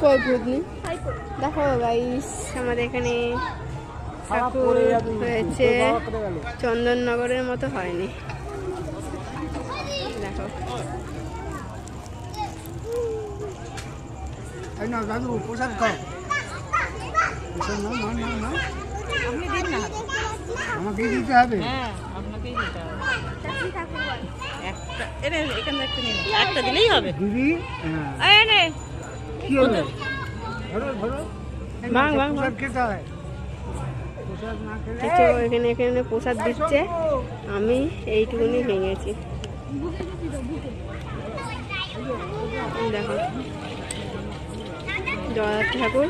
কই ভূতনি দেখো গাইস, আমাদের এখানে ঠাকুর হয়েছে, চন্দননগরের মতো হয়নি। দেখো দাদু প্রসাদ খাও, আমাকে দিতে হবে। একটা দিলেই হবে দিদি কি হলো? প্রসাদ খেতে হয়, প্রসাদ না খেলে এখানে প্রসাদ দিচ্ছে, আমি এইটুকুনি ভেঙেছি। দেখো জগন্নাথ ঠাকুর